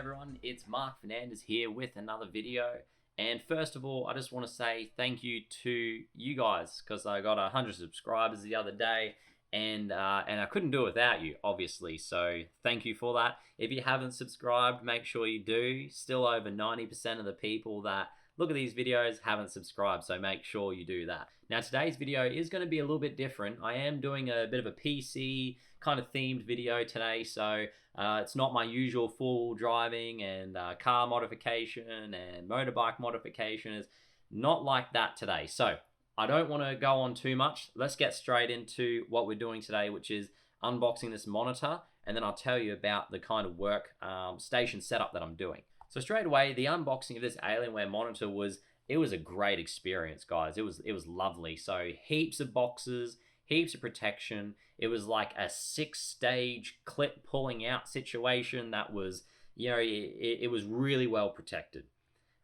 everyone, it's Mark Fernandez here with another video. And first of all, I just want to say thank you to you guys because I got 100 subscribers the other day, and I couldn't do it without you, obviously. So thank you for that. If you haven't subscribed, make sure you do. Still over 90% of the people that look at these videos haven't subscribed, so make sure you do that. Now today's video is going to be a little bit different. I am doing a bit of a PC kind of themed video today, so it's not my usual full driving and car modification and motorbike modification. It's not like that today. So I don't want to go on too much. Let's get straight into what we're doing today, which is unboxing this monitor, and then I'll tell you about the kind of workstation setup that I'm doing. So straight away, the unboxing of this Alienware monitor was a great experience, guys. It was lovely. So heaps of boxes, heaps of protection. It was like a 6-stage clip pulling out situation that was, it was really well protected.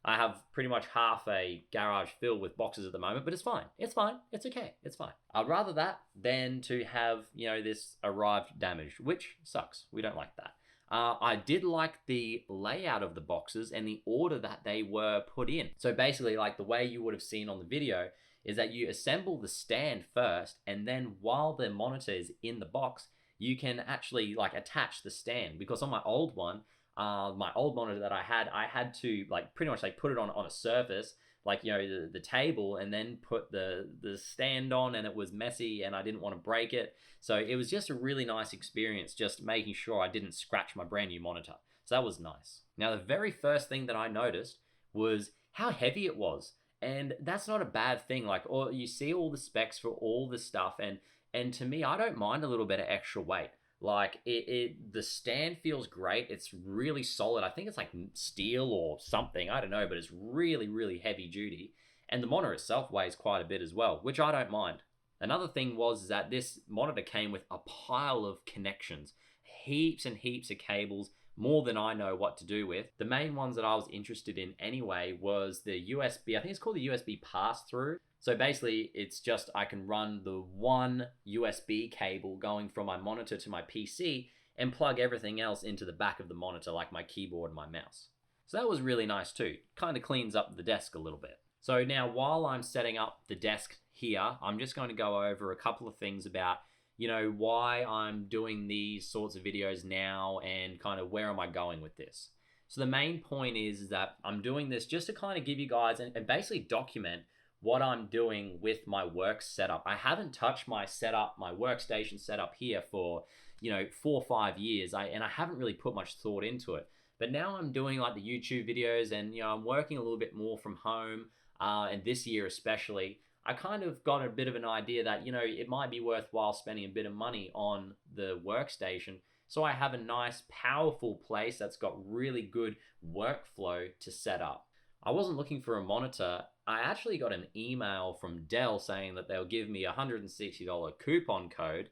I have pretty much half a garage filled with boxes at the moment, but it's fine. It's fine. It's okay. It's fine. I'd rather that than to have, this arrived damaged, which sucks. We don't like that. I did like the layout of the boxes and the order that they were put in. So basically, like the way you would have seen on the video is that you assemble the stand first, and then while the monitor is in the box, you can actually like attach the stand. Because on my old one, my old monitor that I had to like pretty much like put it on a surface, like the table, and then put the stand on, and it was messy and I didn't want to break it. So it was just a really nice experience, just making sure I didn't scratch my brand new monitor. So that was nice. Now the very first thing that I noticed was how heavy it was, and that's not a bad thing. Like, or you see all the specs for all the stuff, and to me, I don't mind a little bit of extra weight. Like the stand feels great. It's really solid. I think it's like steel or something. I don't know, but it's really, really heavy duty. And the monitor itself weighs quite a bit as well, which I don't mind. Another thing was that this monitor came with a pile of connections, heaps and heaps of cables, more than I know what to do with. The main ones that I was interested in anyway was the USB, I think it's called the USB pass-through. So basically, it's just I can run the one USB cable going from my monitor to my PC and plug everything else into the back of the monitor, like my keyboard and my mouse. So that was really nice too. Kind of cleans up the desk a little bit. So now while I'm setting up the desk here, I'm just going to go over a couple of things about, why I'm doing these sorts of videos now and kind of where am I going with this. So the main point is that I'm doing this just to kind of give you guys and basically document what I'm doing with my work setup. I haven't touched my setup, my workstation setup here for, 4 or 5 years. I haven't really put much thought into it. But now I'm doing like the YouTube videos, and I'm working a little bit more from home. And this year especially, I kind of got a bit of an idea that, it might be worthwhile spending a bit of money on the workstation. So I have a nice, powerful place that's got really good workflow to set up. I wasn't looking for a monitor. I actually got an email from Dell saying that they'll give me a $160 coupon code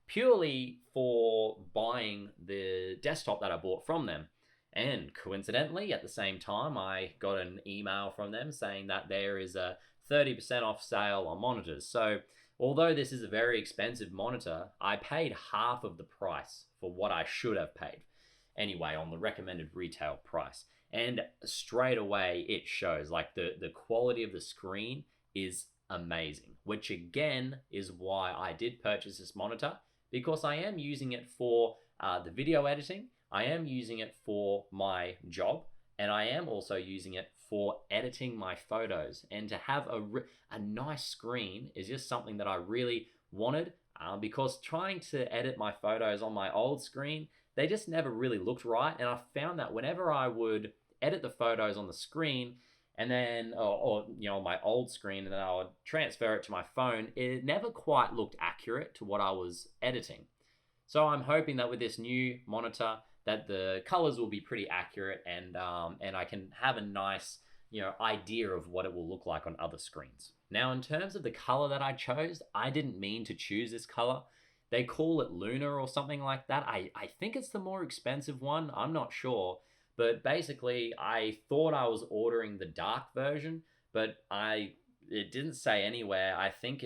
purely for buying the desktop that I bought from them. And coincidentally, at the same time, I got an email from them saying that there is a 30% off sale on monitors. So although this is a very expensive monitor, I paid half of the price for what I should have paid anyway on the recommended retail price. And straight away it shows, like the quality of the screen is amazing, which again is why I did purchase this monitor, because I am using it for the video editing. I am using it for my job, and I am also using it for editing my photos. And to have a nice screen is just something that I really wanted, because trying to edit my photos on my old screen, they just never really looked right. And I found that whenever I would edit the photos on the screen and then, or my old screen, and then I would transfer it to my phone, it never quite looked accurate to what I was editing. So I'm hoping that with this new monitor, that the colors will be pretty accurate, and I can have a nice, idea of what it will look like on other screens. Now, in terms of the color that I chose, I didn't mean to choose this color. They call it Lunar or something like that. I think it's the more expensive one. I'm not sure. But basically, I thought I was ordering the dark version, but it didn't say anywhere. I think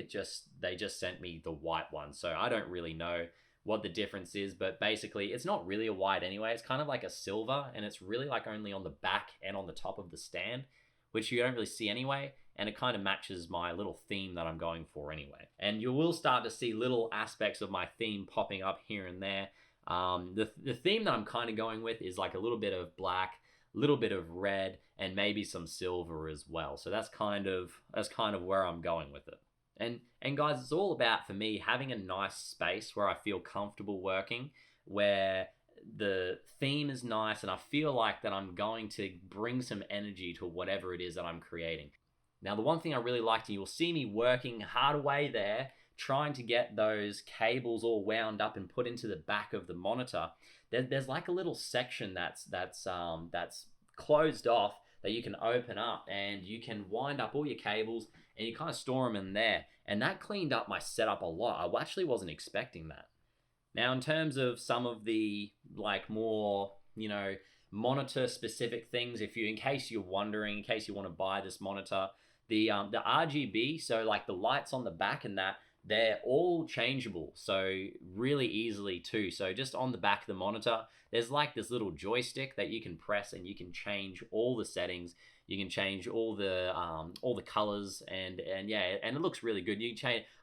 they just sent me the white one. So I don't really know what the difference is, but basically it's not really a white anyway. It's kind of like a silver, and it's really like only on the back and on the top of the stand, which you don't really see anyway, and it kind of matches my little theme that I'm going for anyway. And you will start to see little aspects of my theme popping up here and there. The theme that I'm kind of going with is like a little bit of black, a little bit of red, and maybe some silver as well. So that's kind of where I'm going with it. And guys, it's all about, for me, having a nice space where I feel comfortable working, where the theme is nice and I feel like that I'm going to bring some energy to whatever it is that I'm creating. Now, the one thing I really liked, and you'll see me working hard away there, trying to get those cables all wound up and put into the back of the monitor. There's like a little section that's closed off that you can open up, and you can wind up all your cables and you kind of store them in there. And that cleaned up my setup a lot. I actually wasn't expecting that. Now, in terms of some of the like more, monitor specific things, in case you're wondering, in case you want to buy this monitor, the RGB, so like the lights on the back and that, they're all changeable, so really easily too. So just on the back of the monitor, there's like this little joystick that you can press, and you can change all the settings. You can change all the colors, and yeah, and it looks really good.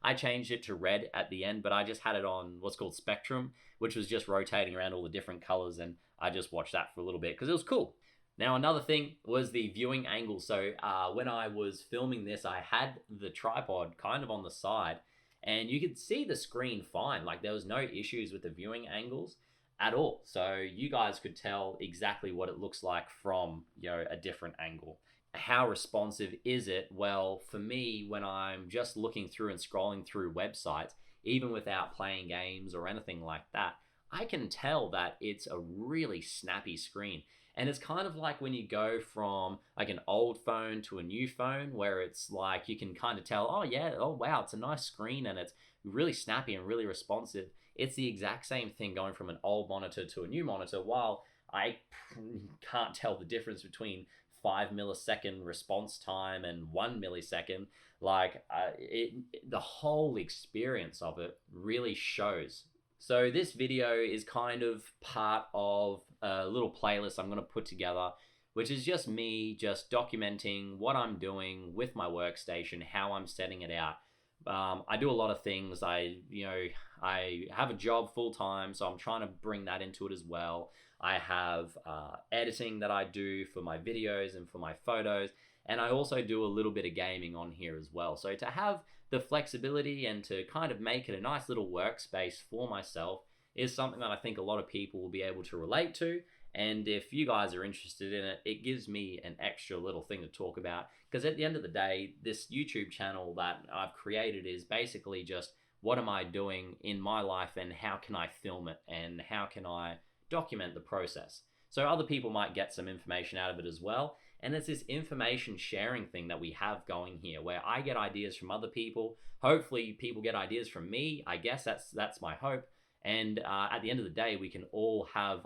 I changed it to red at the end, but I just had it on what's called spectrum, which was just rotating around all the different colors, and I just watched that for a little bit because it was cool. Now, another thing was the viewing angle. So when I was filming this, I had the tripod kind of on the side, and you could see the screen fine. Like, there was no issues with the viewing angles at all. So you guys could tell exactly what it looks like from, a different angle. How responsive is it? Well, for me, when I'm just looking through and scrolling through websites, even without playing games or anything like that, I can tell that it's a really snappy screen. And it's kind of like when you go from like an old phone to a new phone, where it's like you can kind of tell, oh wow, it's a nice screen and it's really snappy and really responsive. It's the exact same thing going from an old monitor to a new monitor. While I can't tell the difference between 5 millisecond response time and 1 millisecond, the whole experience of it really shows. So this video is kind of part of a little playlist I'm going to put together, which is just me just documenting what I'm doing with my workstation, how I'm setting it out. I do a lot of things. I have a job full time, so I'm trying to bring that into it as well. I have editing that I do for my videos and for my photos, and I also do a little bit of gaming on here as well. So to have the flexibility and to kind of make it a nice little workspace for myself is something that I think a lot of people will be able to relate to. And if you guys are interested in it, it gives me an extra little thing to talk about, because at the end of the day, this YouTube channel that I've created is basically just what am I doing in my life, and how can I film it, and how can I document the process. So other people might get some information out of it as well. And it's this information sharing thing that we have going here, where I get ideas from other people. Hopefully people get ideas from me. I guess that's my hope. And at the end of the day, we can all have,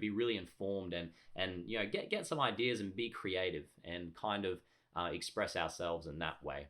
be really informed and get some ideas and be creative and kind of express ourselves in that way.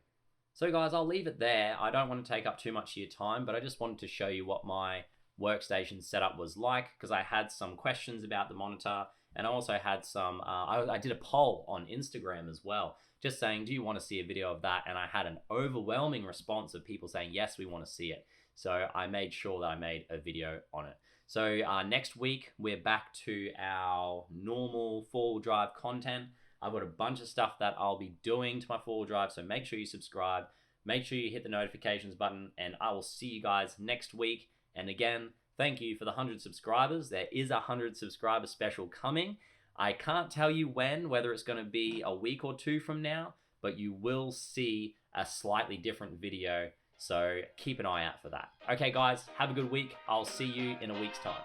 So guys, I'll leave it there. I don't want to take up too much of your time, but I just wanted to show you what my workstation setup was like, because I had some questions about the monitor. And I also had some, I did a poll on Instagram as well, just saying, do you want to see a video of that? And I had an overwhelming response of people saying, yes, we want to see it. So I made sure that I made a video on it. So next week, we're back to our normal four-wheel drive content. I've got a bunch of stuff that I'll be doing to my four-wheel drive, so make sure you subscribe. Make sure you hit the notifications button, and I will see you guys next week. And again, thank you for the 100 subscribers. There is a 100 subscriber special coming. I can't tell you when, whether it's going to be a week or two from now, but you will see a slightly different video. So keep an eye out for that. Okay, guys, have a good week. I'll see you in a week's time.